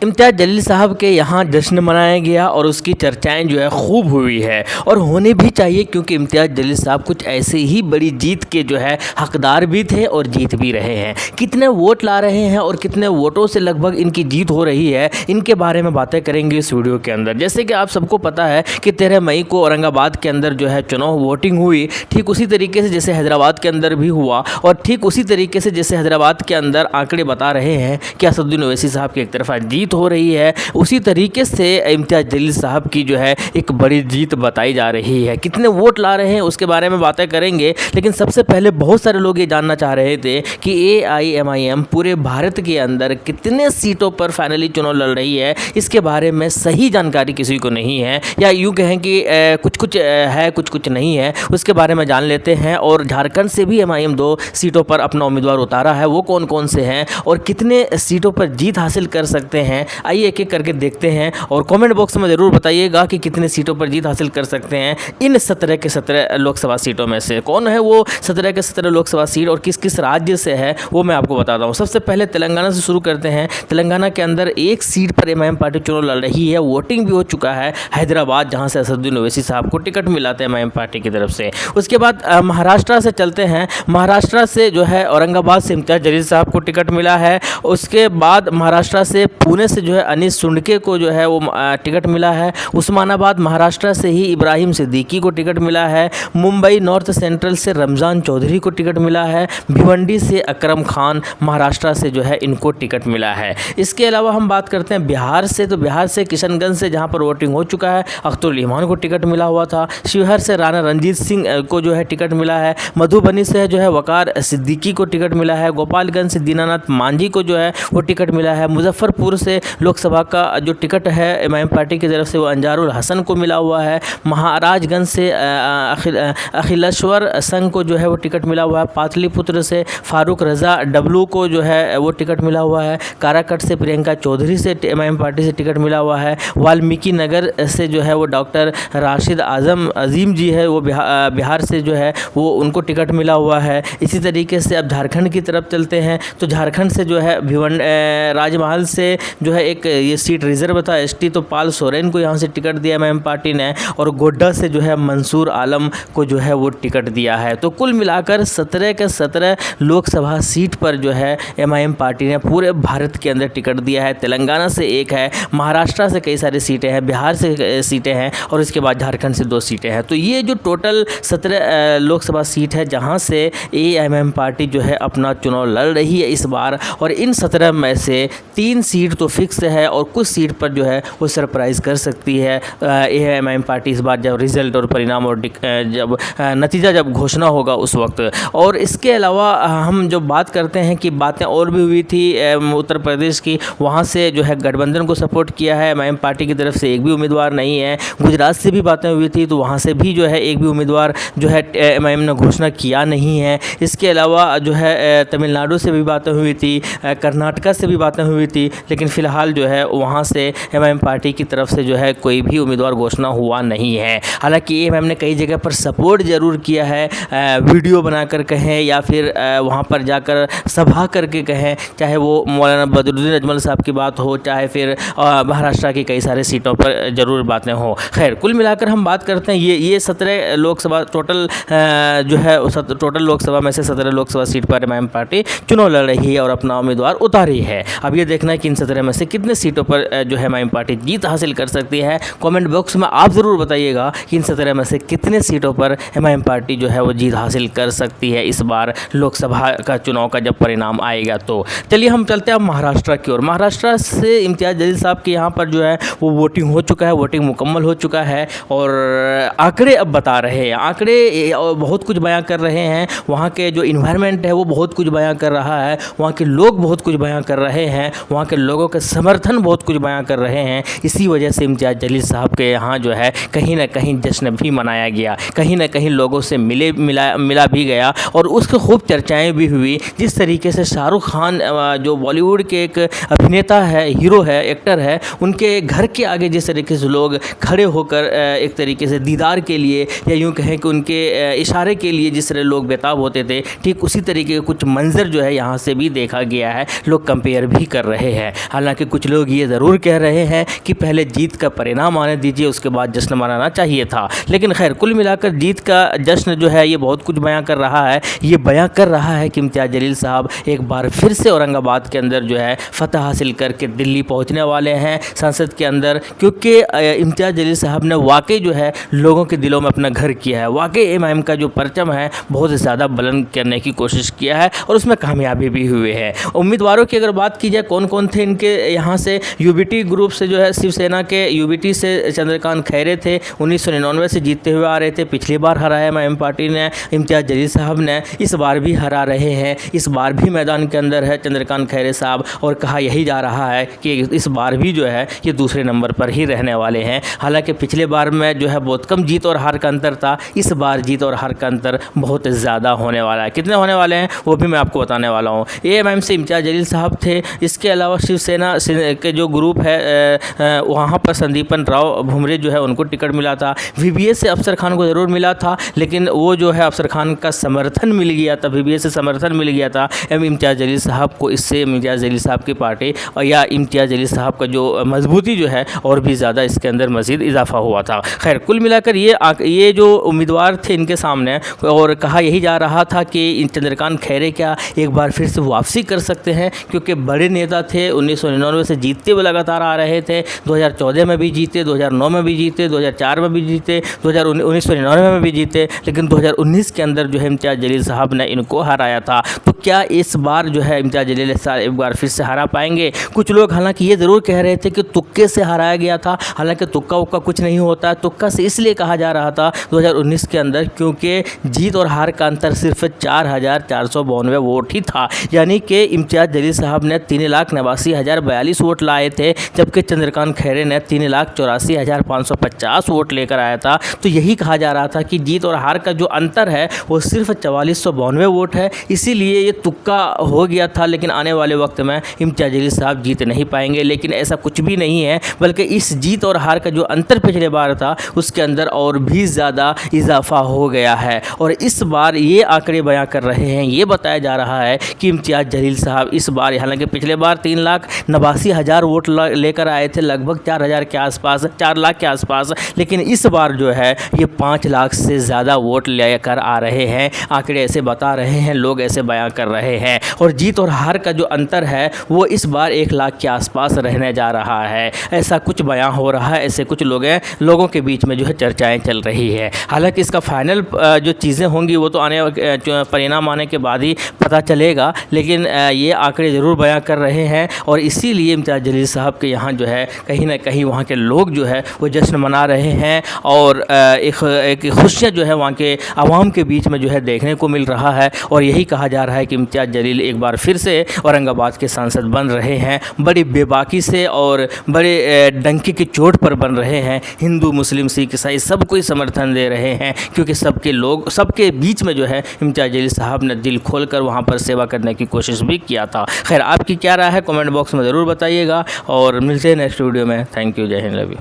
इम्तियाज़ जलील साहब के यहाँ जश्न मनाया गया और उसकी चर्चाएं जो है खूब हुई है और होने भी चाहिए, क्योंकि इम्तियाज़ जलील साहब कुछ ऐसे ही बड़ी जीत के जो है हकदार भी थे और जीत भी रहे हैं। कितने वोट ला रहे हैं और कितने वोटों से लगभग इनकी जीत हो रही है, इनके बारे में बातें करेंगे इस वीडियो के अंदर। जैसे कि आप सबको पता है कि 13 मई को औरंगाबाद के अंदर जो है चुनाव वोटिंग हुई, ठीक उसी तरीके से जैसे हैदराबाद के अंदर भी हुआ और ठीक उसी तरीके से जैसे हैदराबाद के अंदर आंकड़े बता रहे हैं कि असदुद्दीन ओवैसी साहब की एक तरफा जीत हो रही है, उसी तरीके से इम्तियाज़ जलील साहब की जो है एक बड़ी जीत बताई जा रही है। कितने वोट ला रहे हैं उसके बारे में बातें करेंगे, लेकिन सबसे पहले बहुत सारे लोग ये जानना चाह रहे थे कि AIMIM पूरे भारत के अंदर कितने सीटों पर फाइनली चुनाव लड़ रही है। इसके बारे में सही जानकारी किसी को नहीं है, या यूँ कहें कि कुछ कुछ है कुछ कुछ नहीं है। उसके बारे में जान लेते हैं। और झारखंड से भी MIM 2 सीटों पर अपना उम्मीदवार उतारा है, वो कौन कौन से हैं और कितने सीटों पर जीत हासिल कर सकते हैं, आइए एक एक करके देखते हैं। और कमेंट बॉक्स में ज़रूर बताइएगा कि कितने सीटों पर जीत हासिल कर सकते हैं इन 17 के 17 लोकसभा सीटों में से। कौन है वो 17 के 17 लोकसभा सीट और किस किस राज्य से है वो मैं आपको बताता हूँ। सबसे पहले तेलंगाना से शुरू करते हैं। तेलंगाना के अंदर एक सीट पर MIM पार्टी चुनाव लड़ रही है, वोटिंग भी हो चुका है, हैदराबाद, जहाँ से असदुद्दीन ओवैसी साहब को टिकट मिला था MIM पार्टी की तरफ से। उसके बाद महाराष्ट्र से चलते हैं। महाराष्ट्र से जो है औरंगाबाद से इम्तियाज़ जलील साहब को टिकट मिला है। उसके बाद महाराष्ट्र से पुणे से जो है अनीस सुंडके को जो है वो टिकट मिला है। उस्मानाबाद महाराष्ट्र से ही इब्राहिम सिद्दीकी को टिकट मिला है। मुंबई नॉर्थ सेंट्रल से रमज़ान चौधरी को टिकट मिला है। भिवंडी से अकरम खान महाराष्ट्र से जो है इनको टिकट मिला है। इसके अलावा हम बात करते हैं बिहार से, तो बिहार से किशनगंज से जहाँ पर वोटिंग हो चुका है अख्तरुल इमान को टिकट मिला हुआ था। शिवहर से राणा रणजीत सिंह को जो है टिकट मिला है। मधुबनी से जो है वकार सिद्दीकी को टिकट मिला है। गोपालगंज से दीनानाथ मांझी को जो है वो टिकट मिला है। मुजफ्फरपुर से लोकसभा का जो टिकट है MIM पार्टी की तरफ से वो अंजारुल हसन को मिला हुआ है। महाराजगंज से अखिलेश्वर संघ को जो है वो टिकट मिला हुआ है। पाटलिपुत्र से फारूक रज़ा डब्लू को जो है वो टिकट मिला हुआ है। काराकट से प्रियंका चौधरी से MIM पार्टी से टिकट मिला हुआ है। वाल्मीकि नगर से जो है वो डॉक्टर राशिद अजीम जी है, वो बिहार से जो है वो उनको टिकट मिला हुआ है। इसी तरीके से अब झारखंड की तरफ चलते हैं, तो झारखंड से जो है राजमहल से जो है एक ये सीट रिजर्व था ST, तो पाल सोरेन को यहाँ से टिकट दिया MIM पार्टी ने। और गोड्डा से जो है मंसूर आलम को जो है वो टिकट दिया है। तो कुल मिलाकर 17 के 17 लोकसभा सीट पर जो है MIM पार्टी ने पूरे भारत के अंदर टिकट दिया है। तेलंगाना से एक है, महाराष्ट्र से कई सारी सीटें हैं, बिहार से सीटें हैं और इसके बाद झारखंड से 2 सीटें हैं। तो ये जो टोटल 17 लोकसभा सीट है जहाँ से AIMIM पार्टी जो है अपना चुनाव लड़ रही है इस बार। और इन 17 में से 3 सीट तो फिक्स है और कुछ सीट पर जो है वो सरप्राइज़ कर सकती है AIMIM पार्टी इस बार, जब रिज़ल्ट और परिणाम और जब नतीजा जब घोषणा होगा उस वक्त। और इसके अलावा हम जो बात करते हैं कि बातें और भी हुई थी उत्तर प्रदेश की, वहाँ से जो है गठबंधन को सपोर्ट किया है MIM पार्टी की तरफ से एक भी उम्मीदवार नहीं है। गुजरात से भी बातें हुई थी, तो वहाँ से भी जो है एक भी उम्मीदवार जो है MIM ने घोषणा किया नहीं है। इसके अलावा जो है तमिलनाडु से भी बातें हुई थी, कर्नाटका से भी बातें हुई थी, लेकिन फ़िलहाल जो है वहाँ से MIM पार्टी की तरफ से जो है कोई भी उम्मीदवार घोषणा हुआ नहीं है। हालांकि MIM ने कई जगह पर सपोर्ट ज़रूर किया है, वीडियो बनाकर कहें या फिर वहाँ पर जाकर सभा करके कहें, चाहे वो मौलाना बदरुद्दीन अजमल साहब की बात हो, चाहे फिर महाराष्ट्र की कई सारे सीटों पर ज़रूर बातें हो। खैर, कुल मिलाकर हम बात करते हैं ये 17 लोकसभा टोटल जो है टोटल लोकसभा में से 17 लोकसभा सीट पर MIM पार्टी चुनाव लड़ रही है और अपना उम्मीदवार उतारी है। अब ये देखना है कि इन 17 में से कितने सीटों पर जो है MIM पार्टी जीत हासिल कर सकती है। कमेंट बॉक्स में आप ज़रूर बताइएगा कि इन 17 में से कितने सीटों पर MIM पार्टी जो है वो जीत हासिल कर सकती है इस बार लोकसभा का चुनाव का जब परिणाम आएगा। तो चलिए हम चलते हैं महाराष्ट्र की ओर। महाराष्ट्र से इम्तियाज़ जलील साहब के यहाँ पर जो है वो वोटिंग हो चुका है, वोटिंग मुकम्मल हो चुका है और आंकड़े अब बता रहे हैं, आंकड़े बहुत कुछ बयां कर रहे हैं। वहाँ के जो इन्वायरमेंट है वो बहुत कुछ बयां कर रहा है, वहाँ के लोग बहुत कुछ बयां कर रहे हैं, वहाँ के लोगों के समर्थन बहुत कुछ बयां कर रहे हैं। इसी वजह से इम्तियाज़ जलील साहब के यहाँ जो है कहीं ना कहीं जश्न भी मनाया गया, कहीं ना कहीं लोगों से मिला भी गया और उसकी खूब चर्चाएं भी हुई। जिस तरीके से शाहरुख खान जो बॉलीवुड के एक अभिनेता है, हीरो है, एक्टर है, उनके घर के आगे जिस तरीके से लोग खड़े होकर एक तरीके से दीदार के लिए या यूँ कहें कि उनके इशारे के लिए जिस तरह लोग बेताब होते थे, ठीक उसी तरीके के कुछ मंजर जो है यहाँ से भी देखा गया है, लोग कंपेयर भी कर रहे हैं। हालांकि हालांकि कुछ लोग ये ज़रूर कह रहे हैं कि पहले जीत का परिणाम आने दीजिए, उसके बाद जश्न मनाना चाहिए था। लेकिन खैर कुल मिलाकर जीत का जश्न जो है ये बहुत कुछ बयां कर रहा है। ये बयां कर रहा है कि इम्तियाज़ जलील साहब एक बार फिर से औरंगाबाद के अंदर जो है फतह हासिल करके दिल्ली पहुंचने वाले हैं संसद के अंदर, क्योंकि इम्तियाज़ जलील साहब ने वाकई जो है लोगों के दिलों में अपना घर किया है। वाकई एमआईएम का जो परचम है बहुत ज़्यादा बुलंद करने की कोशिश किया है और उसमें कामयाबी भी हुए हैं। उम्मीदवारों की अगर बात की जाए कौन कौन थे इनके यहाँ से, यूबीटी ग्रुप से जो है शिवसेना के यूबीटी से चंद्रकांत खैरे थे, 1999 से जीतते हुए आ रहे थे। पिछली बार हराया एमआईएम पार्टी ने, इम्तियाज़ जलील साहब ने इस बार भी हरा रहे हैं। इस बार भी मैदान के अंदर है चंद्रकांत खैरे साहब और कहा यही जा रहा है कि इस बार भी जो है ये दूसरे नंबर पर ही रहने वाले हैं। हालांकि पिछले बार में जो है बहुत कम जीत और हार का अंतर था, इस बार जीत और हार का अंतर बहुत ज़्यादा होने वाला है। कितने होने वाले हैं वो भी मैं आपको बताने वाला हूँ। एएमआईएम से इम्तियाज़ जलील साहब थे। इसके अलावा शिवसेना के जो ग्रुप है वहाँ पर संदीपन राव भुमरे जो है उनको टिकट मिला था। वीवीएस से अफसर खान को ज़रूर मिला था, लेकिन वो जो है अफसर खान का समर्थन मिल गया था, वीवीएस से समर्थन मिल गया था इम्तियाज़ जलील साहब को। इससे इम्तियाज़ जलील साहब की पार्टी और या इम्तियाज़ जलील साहब का जो मजबूती जो है और भी ज़्यादा इसके अंदर मज़ीद इजाफा हुआ था। खैर कुल मिलाकर ये जो उम्मीदवार थे इनके सामने, और कहा यही जा रहा था कि चंद्रकांत खैरे क्या एक बार फिर से वापसी कर सकते हैं, क्योंकि बड़े नेता थे, 1999 से जीतते हुए लगातार आ रहे थे। 2014 में भी जीते, 2009 में भी जीते, 2004 में भी जीते, 1999 में भी जीते, लेकिन 2019 के अंदर जो है इम्तियाज़ जलील साहब ने इनको हराया था। तो क्या इस बार जो है इम्तियाज़ जलील साहब एक बार फिर से हरा पाएंगे? कुछ लोग हालांकि ये ज़रूर कह रहे थे कि तुक्के से हराया गया था। हालांकि तुक्का उक्का कुछ नहीं होता। तुक्का से इसलिए कहा जा रहा था 2019 के अंदर क्योंकि जीत और हार का अंतर सिर्फ 4,492 वोट ही था। यानी कि इम्तियाज़ जलील साहब ने 3,89,042 वोट लाए थे, जबकि चंद्रकांत खैरे ने 3,84,550 वोट लेकर आया था। तो यही कहा जा रहा था कि जीत और हार का जो अंतर है वो सिर्फ 4,492 वोट है, इसीलिए ये तुक्का हो गया था। लेकिन आने वाले वक्त में इम्तियाज़ जलील साहब जीत नहीं पाएंगे। लेकिन ऐसा कुछ भी नहीं है, बल्कि इस जीत और हार का जो अंतर पिछले बार था उसके अंदर और भी ज़्यादा इजाफा हो गया है। और इस बार ये आंकड़े बयां कर रहे हैं, ये बताया जा रहा है कि इम्तियाज़ जलील साहब इस बार, हालांकि पिछले बार 3,89,000 वोट लेकर आए थे, लगभग 4,000 के आसपास, 4 लाख के आसपास, लेकिन इस बार जो है ये 5 लाख से ज़्यादा वोट लेकर आ रहे हैं। आंकड़े ऐसे बता रहे हैं, लोग ऐसे बयां कर रहे हैं। और जीत और हार का जो अंतर है वो इस बार 1 लाख के आसपास रहने जा रहा है, ऐसा कुछ बयां हो रहा है। ऐसे कुछ लोगों के बीच में जो है चर्चाएं चल रही है। हालांकि इसका फाइनल जो चीज़ें होंगी वो तो परिणाम आने के बाद ही पता चलेगा, लेकिन ये आंकड़े ज़रूर बयां कर रहे हैं। और इसीलिए इम्तियाज़ जलील साहब के यहाँ जो है कहीं ना कहीं वहाँ के लोग जो है वो जश्न मना रहे हैं और एक खुशियाँ जो है वहाँ के आवाम के बीच में जो है देखने को मिल रहा है। और यही कहा जा रहा है कि इम्तियाज़ जलील एक बार फिर से औरंगाबाद के सांसद बन रहे हैं, बड़ी बेबाकी से और बड़े डंके की चोट पर बन रहे हैं। हिंदू, मुस्लिम, सिख, ईसाई सबको ही समर्थन दे रहे हैं, क्योंकि सबके बीच में जो है इम्तियाज़ जलील साहब ने दिल खोलकर वहाँ पर सेवा करने की कोशिश भी किया था। खैर आपकी क्या राय है कमेंट बॉक्स में ज़रूर बताइएगा और मिलते हैं नेक्स्ट वीडियो में। थैंक यू, जय हिंद, लव यू।